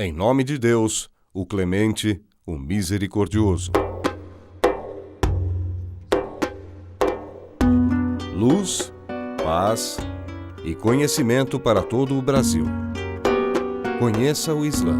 Em nome de Deus, o Clemente, o Misericordioso. Luz, paz e conhecimento para todo o Brasil. Conheça o Islã.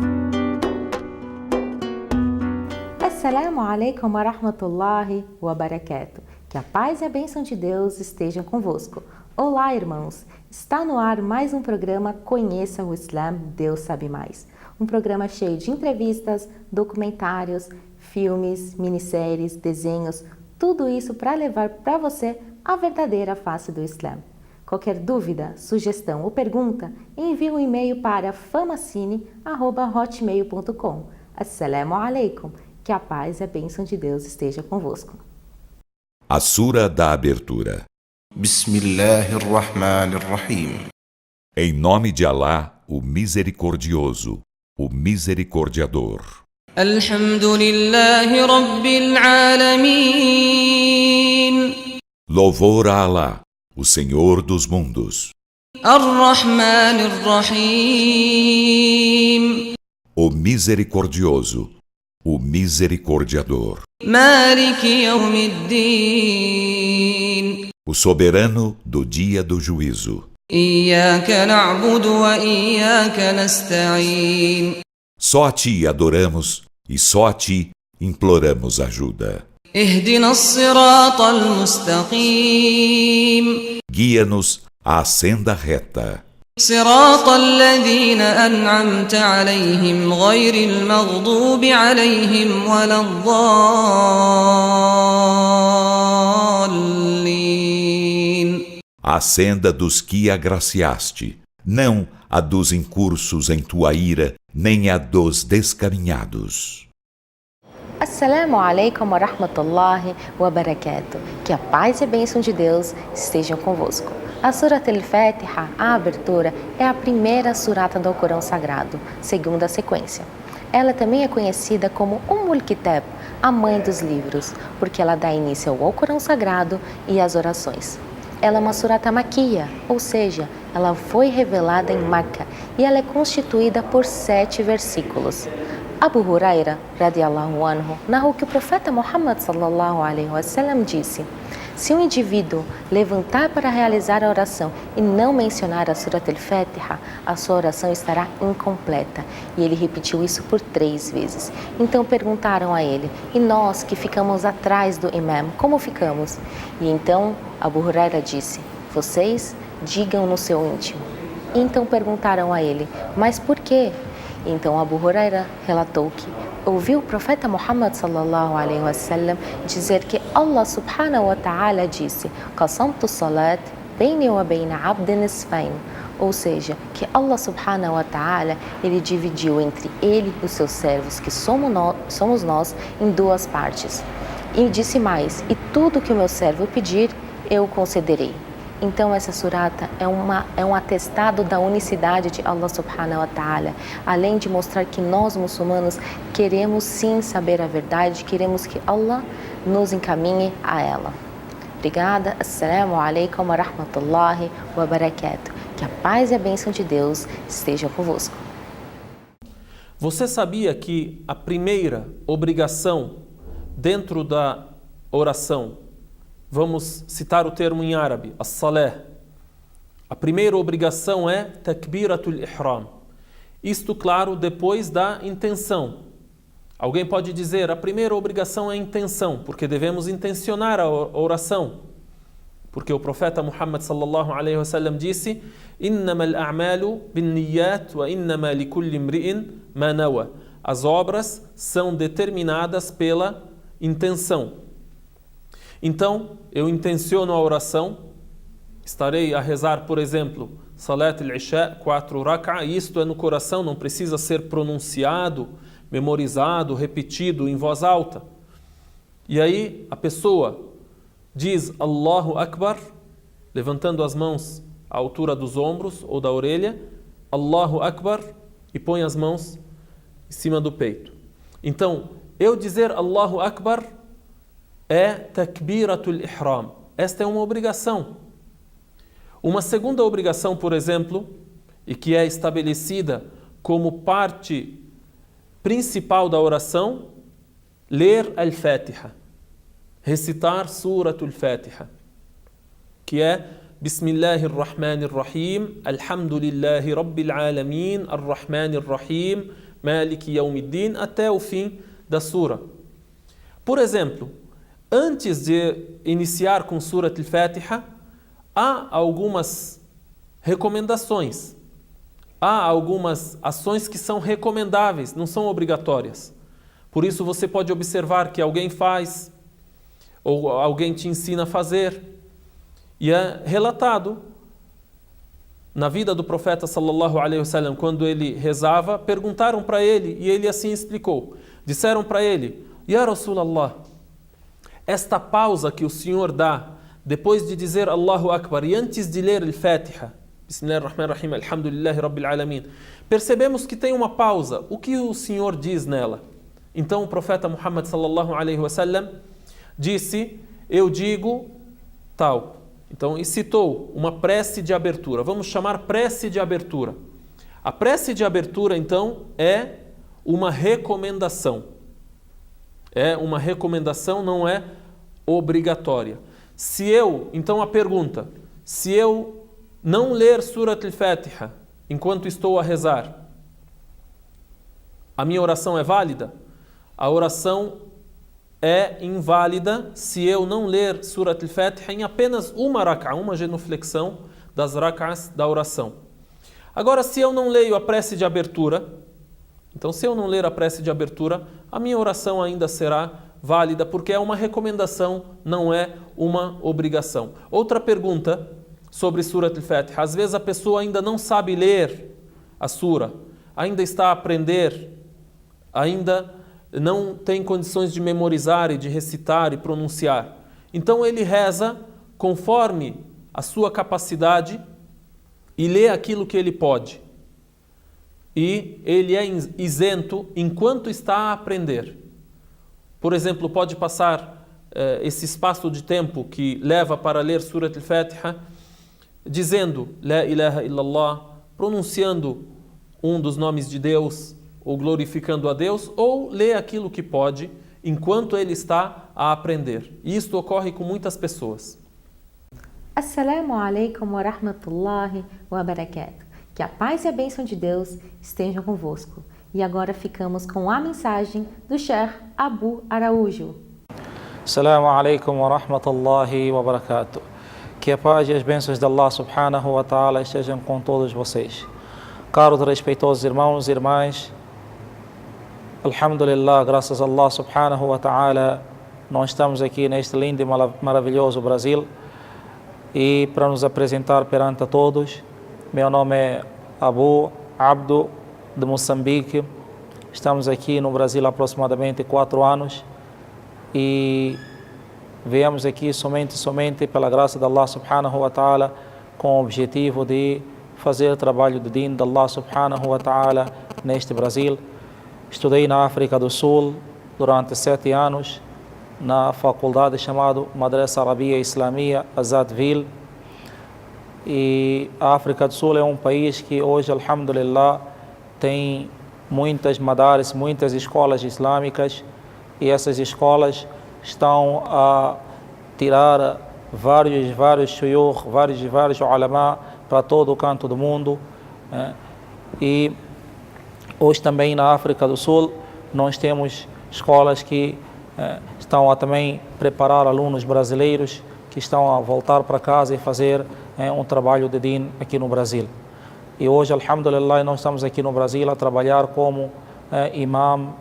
Assalamu alaikum wa rahmatullahi wa barakatuh. Que a paz e a bênção de Deus estejam convosco. Olá, irmãos! Está no ar mais um programa Conheça o Islã, Deus Sabe Mais. Um programa cheio de entrevistas, documentários, filmes, minisséries, desenhos, tudo isso para levar para você a verdadeira face do Islã. Qualquer dúvida, sugestão ou pergunta, envie um e-mail para famacine@hotmail.com. Assalamu alaikum. Que a paz e a bênção de Deus esteja convosco. A Sura da Abertura. Bismillahirrahmanirrahim. Em nome de Alá, o Misericordioso, o Misericordiador. Alhamdulillahi Rabbil Alamin. Louvor a Alá, o Senhor dos mundos. Ar-Rahmanir Rahim. O Misericordioso, o Misericordiador. Maliki Yawmiddin. O soberano do dia do juízo. Iyyaka na'budu wa iyyaka nasta'in. Só a Ti adoramos e só a Ti imploramos ajuda. Ihdina as-siratal mustaqim. Guia-nos à senda reta. Siratal ladhina an'amta alayhim ghayril maghdubi alayhim waladdallin. A senda dos que agraciaste, não a dos incursos em tua ira, nem a dos descaminhados. Assalamu alaikum wa rahmatullahi wa barakatuh. Que a paz e a bênção de Deus estejam convosco. A Surat al-Fatiha, a abertura, é a primeira surata do Alcorão Sagrado, segundo a sequência. Ela também é conhecida como Kitab, a mãe dos livros, porque ela dá início ao Alcorão Sagrado e às orações. Ela é uma surata maquia, ou seja, ela foi revelada em Meca e ela é constituída por 7 versículos. Abu Huraira, radiallahu anhu, narrou que o profeta Muhammad sallallahu alaihi wasallam disse: se um indivíduo levantar para realizar a oração e não mencionar a Surat al-Fatiha, a sua oração estará incompleta. E ele repetiu isso por 3 vezes. Então perguntaram a ele: e nós que ficamos atrás do imam, como ficamos? E então Abu Huraira disse: vocês digam no seu íntimo. E então perguntaram a ele: mas por quê? Então Abu Huraira relatou que ouviu o profeta Muhammad sallallahu alaihi wasallam dizer que Allah subhanahu wa ta'ala disse: qasamtu salat baini wa baina abdin nisfain, ou seja, que Allah subhanahu wa ta'ala ele dividiu entre ele e os seus servos, que somos nós, em 2 partes. E disse mais: e tudo que o meu servo pedir, eu concederei. Então essa surata é um atestado da unicidade de Allah subhanahu wa ta'ala, além de mostrar que nós muçulmanos queremos sim saber a verdade, queremos que Allah nos encaminhe a ela. Obrigada, assalamu alaikum wa rahmatullahi wa barakatuh. Que a paz e a bênção de Deus estejam convosco. Você sabia que a primeira obrigação dentro da oração, vamos citar o termo em árabe, as-salah. A primeira obrigação é takbiratul ihram. Isto, claro, depois da intenção. Alguém pode dizer, a primeira obrigação é a intenção, porque devemos intencionar a oração. Porque o profeta Muhammad sallallahu alaihi wasallam disse: innamal a'malu binniyat wa innama likulli imri'in ma nawa. As obras são determinadas pela intenção. Então, eu intenciono a oração, estarei a rezar, por exemplo, Salat al-Isha, 4 rak'a, isto é no coração, não precisa ser pronunciado, memorizado, repetido em voz alta. E aí a pessoa diz Allahu Akbar, levantando as mãos à altura dos ombros ou da orelha, Allahu Akbar, e põe as mãos em cima do peito. Então, eu dizer Allahu Akbar é takbiratul ihram. Esta é uma obrigação. Uma segunda obrigação, por exemplo, e que é estabelecida como parte principal da oração ler Al-Fatiha, recitar Suratul Fatiha, que é Bismillahirrahmanirrahim, Alhamdulillahi Rabbil Alamin, Ar-Rahmanir-Rahim, Maliki Yawmiddin, até o fim da sura. Por exemplo, antes de iniciar com Surat al-Fatiha, há algumas recomendações, há algumas ações que são recomendáveis, não são obrigatórias. Por isso você pode observar que alguém faz, ou alguém te ensina a fazer, e é relatado na vida do profeta sallallahu alaihi wasallam, quando ele rezava, perguntaram para ele, e ele assim explicou. Disseram para ele: Ya Rasulallah, esta pausa que o Senhor dá depois de dizer Allahu Akbar e antes de ler Al-Fatiha, Bismillahirrahmanirrahim, Alhamdulillahi Rabbil Alamin, percebemos que tem uma pausa. O que o Senhor diz nela? Então o profeta Muhammad sallallahu alaihi wasallam disse: eu digo tal. Então, e citou uma prece de abertura. Vamos chamar prece de abertura. A prece de abertura, então, é uma recomendação. É uma recomendação, não é obrigatória. Então a pergunta, se eu não ler Surat al-Fatiha enquanto estou a rezar, a minha oração é válida? A oração é inválida se eu não ler Surat al-Fatiha em apenas uma rak'a, uma genuflexão das rak'as da oração. Agora, se eu não leio a prece de abertura, então se eu não ler a prece de abertura, a minha oração ainda será válida, porque é uma recomendação, não é uma obrigação. Outra pergunta sobre Surat al-Fatiha. Às vezes a pessoa ainda não sabe ler a sura, ainda está a aprender, ainda não tem condições de memorizar e de recitar e pronunciar. Então ele reza conforme a sua capacidade e lê aquilo que ele pode. E ele é isento enquanto está a aprender. Por exemplo, pode passar esse espaço de tempo que leva para ler Surat al-Fatiha dizendo La ilaha illallah, pronunciando um dos nomes de Deus, ou glorificando a Deus, ou lê aquilo que pode enquanto ele está a aprender. E isto ocorre com muitas pessoas. Assalamu alaikum wa rahmatullahi wa barakatuh. Que a paz e a bênção de Deus estejam convosco. E agora ficamos com a mensagem do Sheikh Abu Araújo. Assalamu alaikum wa rahmatullahi wa barakatuh. Que a paz e as bênçãos de Allah subhanahu wa ta'ala estejam com todos vocês. Caros e respeitosos irmãos e irmãs, Alhamdulillah, graças a Allah subhanahu wa ta'ala, nós estamos aqui neste lindo e maravilhoso Brasil, e para nos apresentar perante a todos, meu nome é Abu Abdu, de Moçambique. Estamos aqui no Brasil há aproximadamente 4 anos e viemos aqui somente pela graça de Allah subhanahu wa ta'ala, com o objetivo de fazer o trabalho de din de Allah subhanahu wa ta'ala neste Brasil. Estudei na África do Sul durante 7 anos, na faculdade chamada Madrasa Arabia Islamia Azadville. E a África do Sul é um país que hoje, alhamdulillah, tem muitas madaris, muitas escolas islâmicas, e essas escolas estão a tirar vários shuyukh, vários ulama para todo o canto do mundo. E hoje também na África do Sul nós temos escolas que estão a também preparar alunos brasileiros que estão a voltar para casa e fazer um trabalho de din aqui no Brasil. E hoje, alhamdulillah, nós estamos aqui no Brasil a trabalhar como imam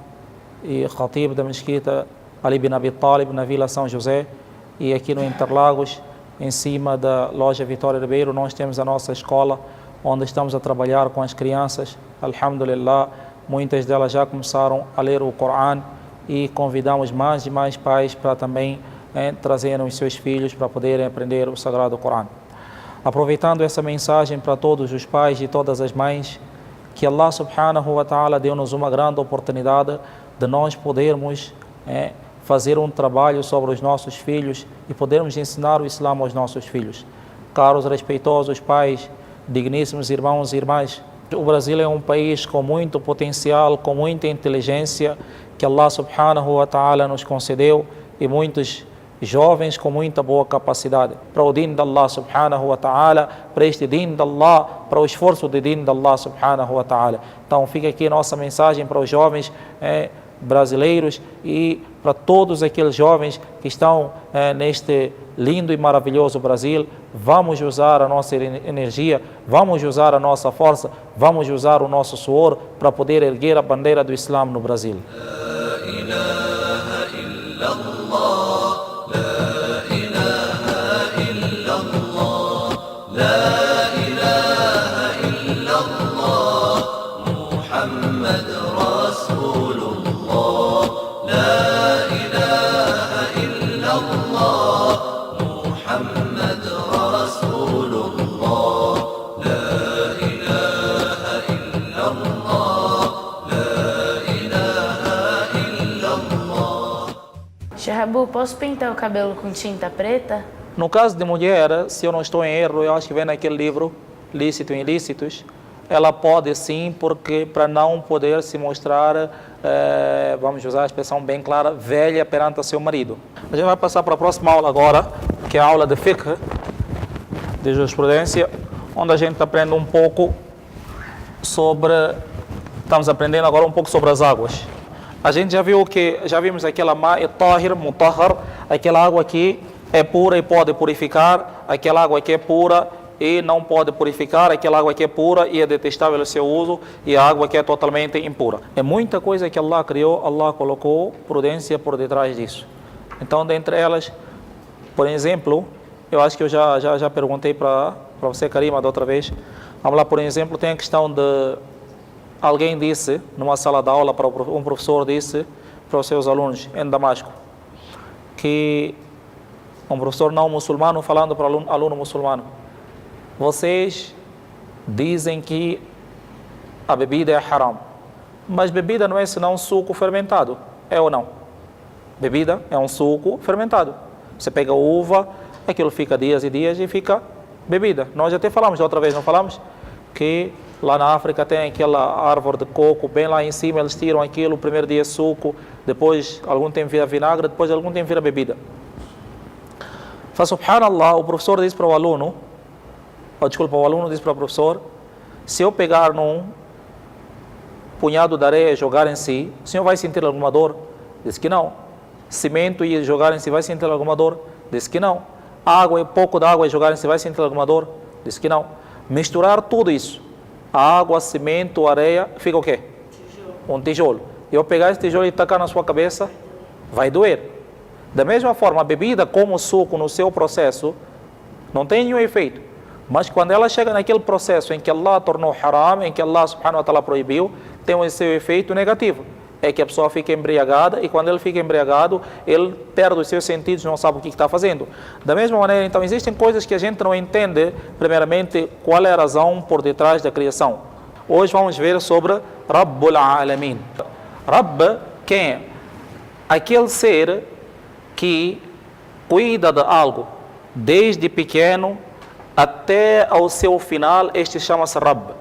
e khatib da mesquita Ali bin Abi Talib, na Vila São José. E aqui no Interlagos, em cima da loja Vitória Ribeiro, nós temos a nossa escola, onde estamos a trabalhar com as crianças. Alhamdulillah, muitas delas já começaram a ler o Corão, e convidamos mais e mais pais para também trazerem os seus filhos para poderem aprender o Sagrado Corão. Aproveitando essa mensagem para todos os pais e todas as mães, que Allah subhanahu wa ta'ala deu-nos uma grande oportunidade de nós podermos fazer um trabalho sobre os nossos filhos e podermos ensinar o Islã aos nossos filhos. Caros respeitosos pais, digníssimos irmãos e irmãs, O Brasil é um país com muito potencial, com muita inteligência que Allah subhanahu wa ta'ala nos concedeu e muitos jovens com muita boa capacidade para o din de Allah subhanahu wa ta'ala, para este din de Allah, para o esforço de din de Allah subhanahu wa ta'ala. Então fica aqui nossa mensagem para os jovens brasileiros e para todos aqueles jovens que estão neste lindo e maravilhoso Brasil. Vamos usar a nossa energia, vamos usar a nossa força, vamos usar o nosso suor para poder erguer a bandeira do Islã no Brasil. Rabu, posso pintar o cabelo com tinta preta? No caso de mulher, se eu não estou em erro, eu acho que vem naquele livro, Lícito e Ilícitos, ela pode sim, porque para não poder se mostrar, vamos usar a expressão bem clara, velha perante seu marido. A gente vai passar para a próxima aula agora, que é a aula de fiqh, de jurisprudência, onde a gente aprende um pouco sobre, estamos aprendendo agora um pouco sobre as águas. A gente já vimos aquela ma'i tahir, mutahhar, aquela água que é pura e pode purificar, aquela água que é pura e não pode purificar, aquela água que é pura e é detestável o seu uso, e a água que é totalmente impura. É muita coisa que Allah criou, Allah colocou prudência por detrás disso. Então, dentre elas, por exemplo, eu acho que eu já perguntei para você, Karima, da outra vez. Vamos lá, por exemplo, tem a questão de... Alguém disse, numa sala de aula, um professor disse para os seus alunos em Damasco, que um professor não muçulmano falando para aluno muçulmano: vocês dizem que a bebida é haram, mas bebida não é senão suco fermentado, é ou não? Bebida é um suco fermentado. Você pega uva, aquilo fica dias e dias e fica bebida. Nós até falamos da outra vez, não falamos? Que lá na África tem aquela árvore de coco, bem lá em cima eles tiram aquilo, o primeiro dia é suco, depois algum tempo vira vinagre, depois algum tempo vira bebida. Faz subhanallah, o professor diz para o aluno, o aluno diz para o professor: se eu pegar num punhado de areia e jogar em si, o senhor vai sentir alguma dor? Diz que não. Cimento e jogar em si, vai sentir alguma dor? Diz que não. Água e pouco de água e jogar em si, vai sentir alguma dor? Diz que não. Misturar tudo isso, água, cimento, areia, fica o quê? Um tijolo. Eu pegar esse tijolo e tacar na sua cabeça, vai doer. Da mesma forma, a bebida, como o suco no seu processo, não tem nenhum efeito. Mas quando ela chega naquele processo em que Allah tornou haram, em que Allah subhanahu wa ta'ala proibiu, tem o seu efeito negativo. É que a pessoa fica embriagada, e quando ele fica embriagado, ele perde os seus sentidos, não sabe o que está fazendo. Da mesma maneira, então, existem coisas que a gente não entende, primeiramente, qual é a razão por detrás da criação. Hoje vamos ver sobre Rabbul Alamin. Rabb, quem é? Aquele ser que cuida de algo, desde pequeno até ao seu final, este chama-se Rabb.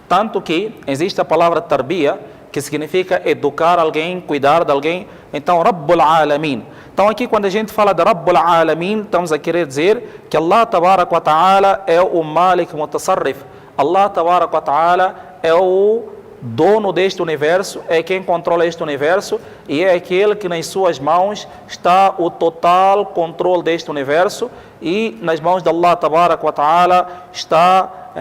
Tanto que existe a palavra tarbiya, que significa educar alguém, cuidar de alguém. Então, Rabbul Alamin. Então, aqui quando a gente fala de Rabbul Alamin, estamos a querer dizer que Allah Tabarak wa Ta'ala é o Malik Mutasarrif. Allah Tabarak wa Ta'ala é o dono deste universo, é quem controla este universo, e é aquele que nas suas mãos está o total controle deste universo, e nas mãos de Allah Tabarak wa Ta'ala está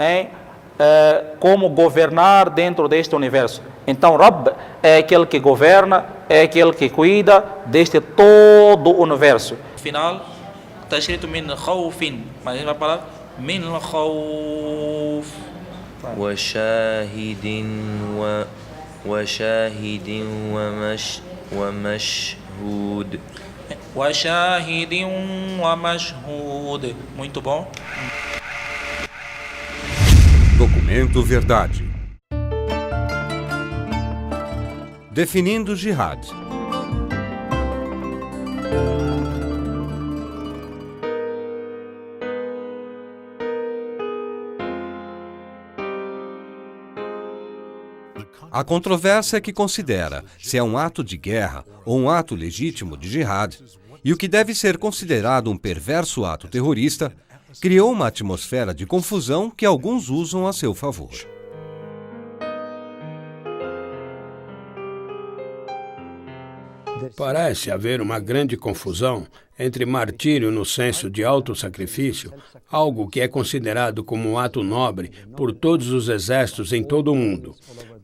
como governar dentro deste universo. Então, Rabb é aquele que governa, é aquele que cuida deste todo o universo. No final, está escrito min khawfin, mas a gente vai falar min khawf. وشاهد ومشهود. وشاهد ومشهود. Muito bom. Documento Verdade. Definindo Jihad. A controvérsia é que considera se é um ato de guerra ou um ato legítimo de jihad, e o que deve ser considerado um perverso ato terrorista, criou uma atmosfera de confusão que alguns usam a seu favor. Parece haver uma grande confusão entre martírio no senso de autossacrifício, algo que é considerado como um ato nobre por todos os exércitos em todo o mundo.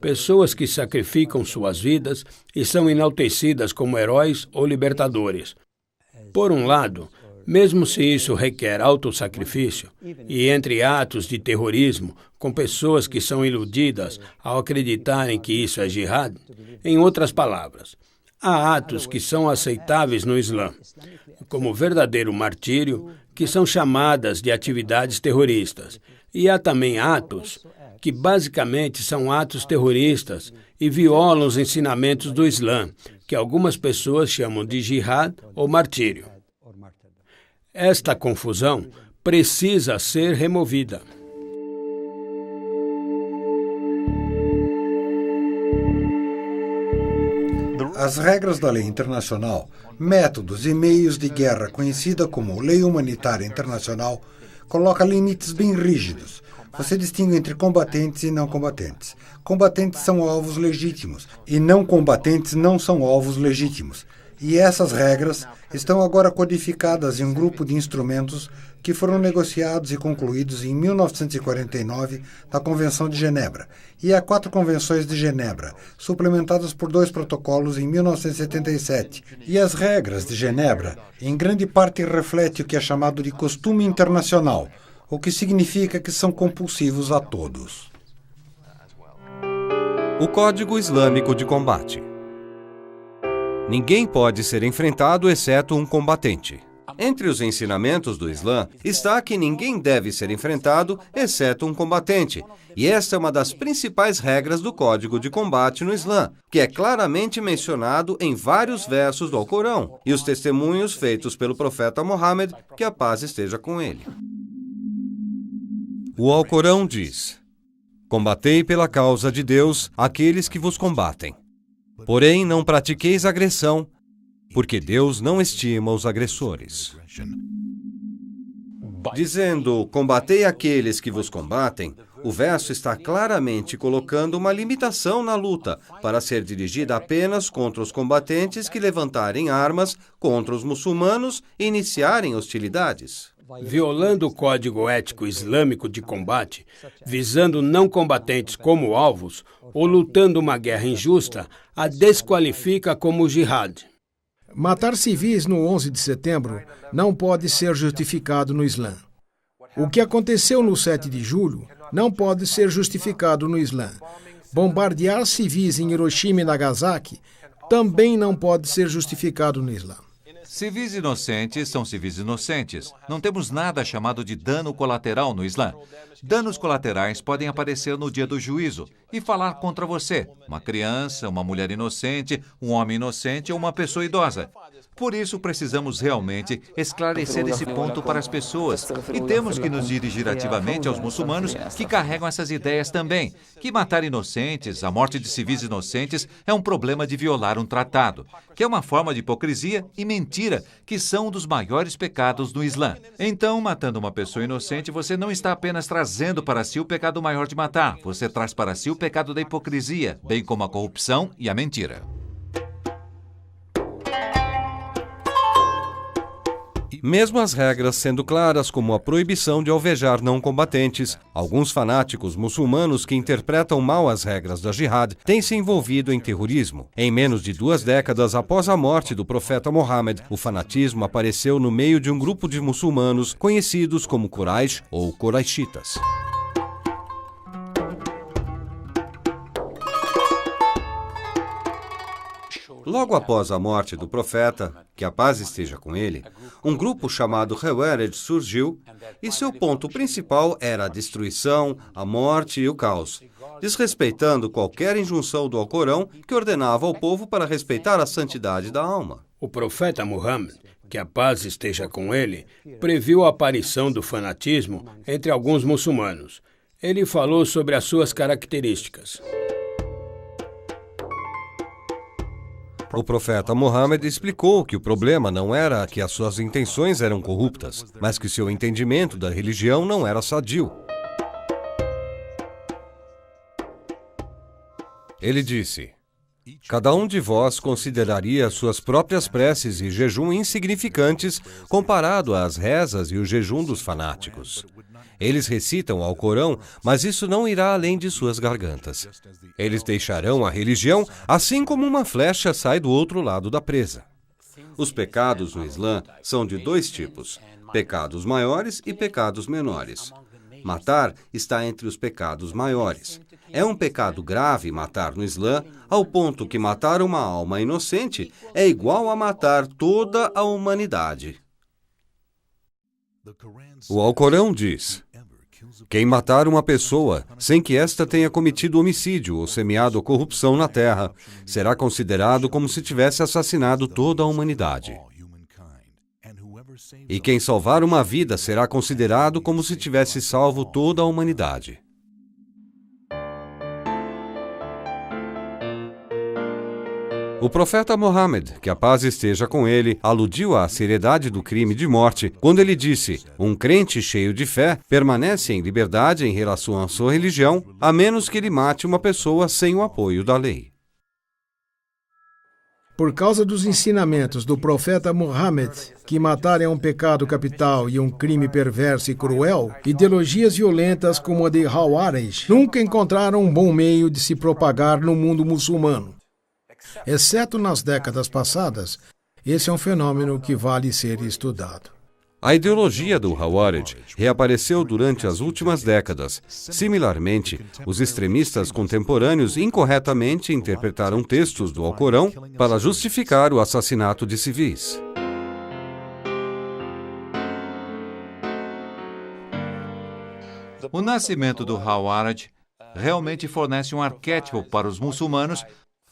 Pessoas que sacrificam suas vidas e são enaltecidas como heróis ou libertadores. Por um lado, mesmo se isso requer autossacrifício, e entre atos de terrorismo, com pessoas que são iludidas ao acreditarem que isso é jihad, em outras palavras, há atos que são aceitáveis no Islã, como verdadeiro martírio, que são chamadas de atividades terroristas. E há também atos que basicamente são atos terroristas e violam os ensinamentos do Islã, que algumas pessoas chamam de jihad ou martírio. Esta confusão precisa ser removida. As regras da lei internacional, métodos e meios de guerra conhecida como Lei Humanitária Internacional, coloca limites bem rígidos. Você distingue entre combatentes e não combatentes. Combatentes são alvos legítimos e não combatentes não são alvos legítimos. E essas regras estão agora codificadas em um grupo de instrumentos que foram negociados e concluídos em 1949 na Convenção de Genebra. E há 4 convenções de Genebra, suplementadas por 2 protocolos em 1977. E as regras de Genebra, em grande parte, refletem o que é chamado de costume internacional, o que significa que são compulsivos a todos. O Código Islâmico de Combate. Ninguém pode ser enfrentado exceto um combatente. Entre os ensinamentos do Islã está que ninguém deve ser enfrentado exceto um combatente. E esta é uma das principais regras do Código de Combate no Islã, que é claramente mencionado em vários versos do Alcorão e os testemunhos feitos pelo profeta Muhammad, que a paz esteja com ele. O Alcorão diz: combatei pela causa de Deus aqueles que vos combatem. Porém, não pratiqueis agressão, porque Deus não estima os agressores. Dizendo, combatei aqueles que vos combatem, o verso está claramente colocando uma limitação na luta, para ser dirigida apenas contra os combatentes que levantarem armas contra os muçulmanos e iniciarem hostilidades. Violando o Código Ético Islâmico de Combate, visando não combatentes como alvos, ou lutando uma guerra injusta, a desqualifica como jihad. Matar civis no 11 de setembro não pode ser justificado no Islã. O que aconteceu no 7 de julho não pode ser justificado no Islã. Bombardear civis em Hiroshima e Nagasaki também não pode ser justificado no Islã. Civis inocentes são civis inocentes. Não temos nada chamado de dano colateral no Islã. Danos colaterais podem aparecer no dia do juízo e falar contra você, uma criança, uma mulher inocente, um homem inocente ou uma pessoa idosa. Por isso, precisamos realmente esclarecer esse ponto para as pessoas e temos que nos dirigir ativamente aos muçulmanos que carregam essas ideias também, que matar inocentes, a morte de civis inocentes, é um problema de violar um tratado, que é uma forma de hipocrisia e mentira, que são um dos maiores pecados do Islã. Então, matando uma pessoa inocente, você não está apenas trazendo para si o pecado maior de matar, você traz para si o pecado da hipocrisia, bem como a corrupção e a mentira. Mesmo as regras sendo claras como a proibição de alvejar não combatentes, alguns fanáticos muçulmanos que interpretam mal as regras da jihad têm se envolvido em terrorismo. Em menos de 2 décadas após a morte do profeta Muhammad, o fanatismo apareceu no meio de um grupo de muçulmanos conhecidos como Quraysh ou Quraishitas. Logo após a morte do profeta, que a paz esteja com ele, um grupo chamado Khawarij surgiu e seu ponto principal era a destruição, a morte e o caos, desrespeitando qualquer injunção do Alcorão que ordenava ao povo para respeitar a santidade da alma. O profeta Muhammad, que a paz esteja com ele, previu a aparição do fanatismo entre alguns muçulmanos. Ele falou sobre as suas características. O profeta Muhammad explicou que o problema não era que as suas intenções eram corruptas, mas que seu entendimento da religião não era sadio. Ele disse: cada um de vós consideraria suas próprias preces e jejum insignificantes comparado às rezas e o jejum dos fanáticos. Eles recitam ao Corão, mas isso não irá além de suas gargantas. Eles deixarão a religião assim como uma flecha sai do outro lado da presa. Os pecados no Islã são de dois tipos: pecados maiores e pecados menores. Matar está entre os pecados maiores. É um pecado grave matar no Islã, ao ponto que matar uma alma inocente é igual a matar toda a humanidade. O Alcorão diz: quem matar uma pessoa sem que esta tenha cometido homicídio ou semeado corrupção na terra, será considerado como se tivesse assassinado toda a humanidade. E quem salvar uma vida será considerado como se tivesse salvo toda a humanidade. O profeta Muhammad, que a paz esteja com ele, aludiu à seriedade do crime de morte quando ele disse: um crente cheio de fé permanece em liberdade em relação à sua religião, a menos que ele mate uma pessoa sem o apoio da lei. Por causa dos ensinamentos do profeta Muhammad, que matar é um pecado capital e um crime perverso e cruel, ideologias violentas como a de Khawarij nunca encontraram um bom meio de se propagar no mundo muçulmano. Exceto nas décadas passadas, esse é um fenômeno que vale ser estudado. A ideologia do Khawarij reapareceu durante as últimas décadas. Similarmente, os extremistas contemporâneos incorretamente interpretaram textos do Alcorão para justificar o assassinato de civis. O nascimento do Khawarij realmente fornece um arquétipo para os muçulmanos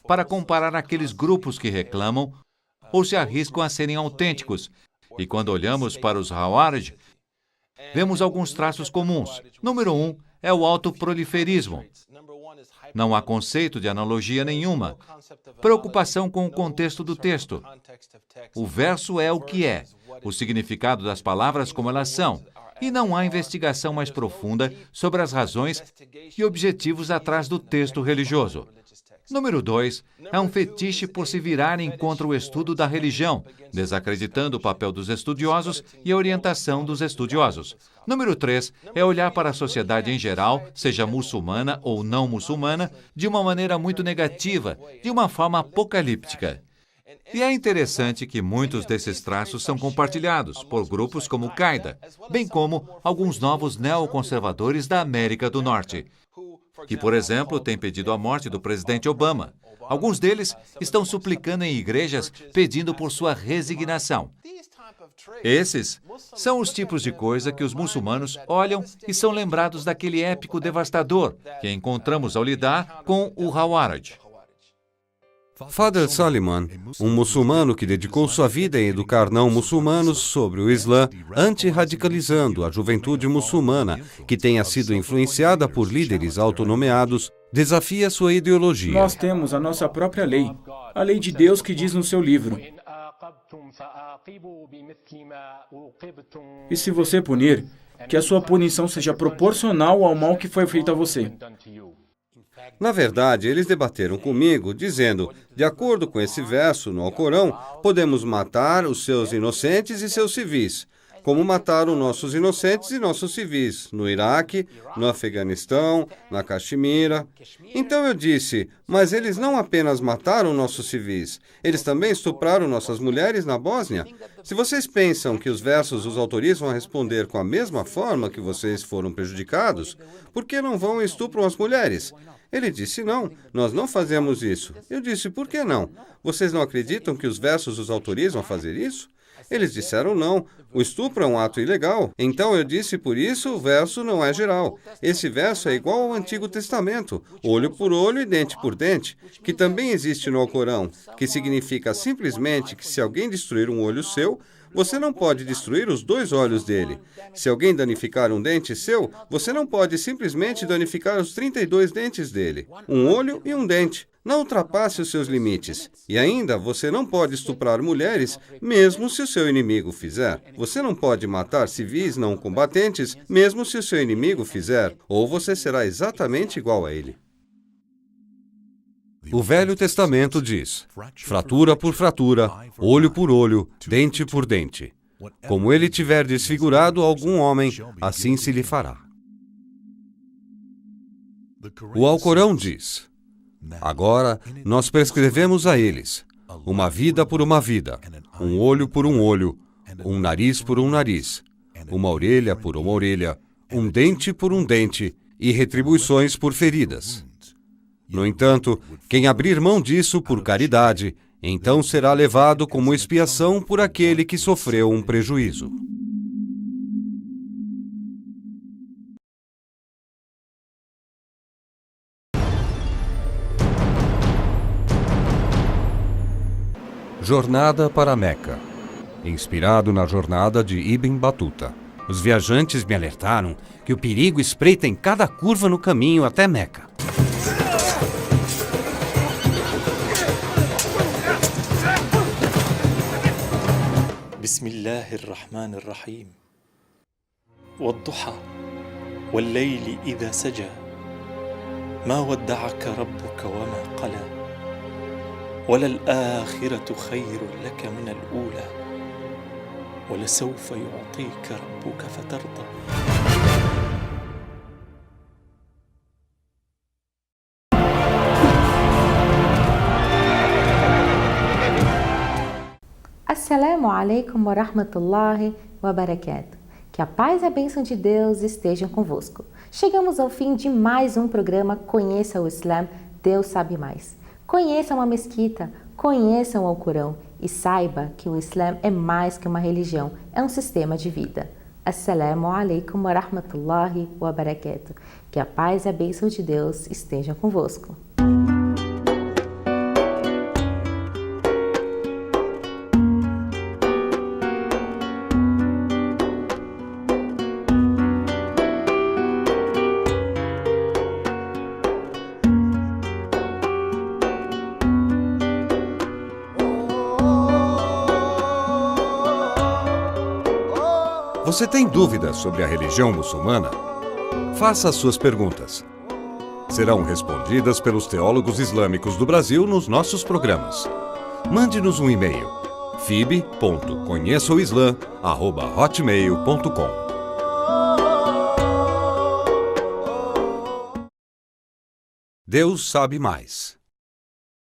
para comparar aqueles grupos que reclamam ou se arriscam a serem autênticos. E quando olhamos para os Khawarij, vemos alguns traços comuns. Número 1 é o autoproliferismo. Não há conceito de analogia nenhuma. Preocupação com o contexto do texto. O verso é o que é, o significado das palavras como elas são. E não há investigação mais profunda sobre as razões e objetivos atrás do texto religioso. Número 2 é um fetiche por se virarem contra o estudo da religião, desacreditando o papel dos estudiosos e a orientação dos estudiosos. Número 3 é olhar para a sociedade em geral, seja muçulmana ou não muçulmana, de uma maneira muito negativa, de uma forma apocalíptica. E é interessante que muitos desses traços são compartilhados por grupos como o Qaeda, bem como alguns novos neoconservadores da América do Norte, que, por exemplo, têm pedido a morte do presidente Obama. Alguns deles estão suplicando em igrejas pedindo por sua resignação. Esses são os tipos de coisa que os muçulmanos olham e são lembrados daquele épico devastador que encontramos ao lidar com o Khawarij. Father Soliman, um muçulmano que dedicou sua vida em educar não-muçulmanos sobre o Islã, anti-radicalizando a juventude muçulmana que tenha sido influenciada por líderes autonomeados, desafia sua ideologia. Nós temos a nossa própria lei, a lei de Deus que diz no seu livro: e se você punir, que a sua punição seja proporcional ao mal que foi feito a você. Na verdade, eles debateram comigo, dizendo: de acordo com esse verso no Alcorão, podemos matar os seus inocentes e seus civis, como mataram nossos inocentes e nossos civis, no Iraque, no Afeganistão, na Caxemira. Então eu disse: mas eles não apenas mataram nossos civis, eles também estupraram nossas mulheres na Bósnia? Se vocês pensam que os versos os autorizam a responder com a mesma forma que vocês foram prejudicados, por que não vão e estupram as mulheres? Ele disse: não, nós não fazemos isso. Eu disse: por que não? Vocês não acreditam que os versos os autorizam a fazer isso? Eles disseram: não, o estupro é um ato ilegal. Então eu disse: por isso o verso não é geral. Esse verso é igual ao Antigo Testamento, olho por olho e dente por dente, que também existe no Alcorão, que significa simplesmente que se alguém destruir um olho seu, você não pode destruir os 2 olhos dele. Se alguém danificar um dente seu, você não pode simplesmente danificar os 32 dentes dele. Um olho e um dente. Não ultrapasse os seus limites. E ainda, você não pode estuprar mulheres, mesmo se o seu inimigo fizer. Você não pode matar civis não combatentes, mesmo se o seu inimigo fizer, ou você será exatamente igual a ele. O Velho Testamento diz: fratura por fratura, olho por olho, dente por dente. Como ele tiver desfigurado algum homem, assim se lhe fará. O Alcorão diz: agora nós prescrevemos a eles uma vida por uma vida, um olho por um olho, um nariz por um nariz, uma orelha por uma orelha, um dente por um dente e retribuições por feridas. No entanto, quem abrir mão disso por caridade, então será levado como expiação por aquele que sofreu um prejuízo. Jornada para Meca. Inspirado na jornada de Ibn Batuta. Os viajantes me alertaram que o perigo espreita em cada curva no caminho até Meca. Bismillahirrahmanirrahim. والضحى والليل إذا سجى ما ودعك ربك وما قلى وللآخرة خير لك من الأولى ولسوف يعطيك ربك فترضى. Assalamu alaikum wa rahmatullahi wa barakatuh. Que a paz e a bênção de Deus estejam convosco. Chegamos ao fim de mais um programa Conheça o Islã, Deus sabe mais. Conheça uma mesquita, conheça o Alcorão e saiba que o Islã é mais que uma religião, é um sistema de vida. Assalamu alaikum wa rahmatullahi wa barakatuh. Que a paz e a bênção de Deus estejam convosco. Você tem dúvidas sobre a religião muçulmana? Faça as suas perguntas. Serão respondidas pelos teólogos islâmicos do Brasil nos nossos programas. Mande-nos um e-mail: fib.conheçaoislam@hotmail.com. Deus sabe mais.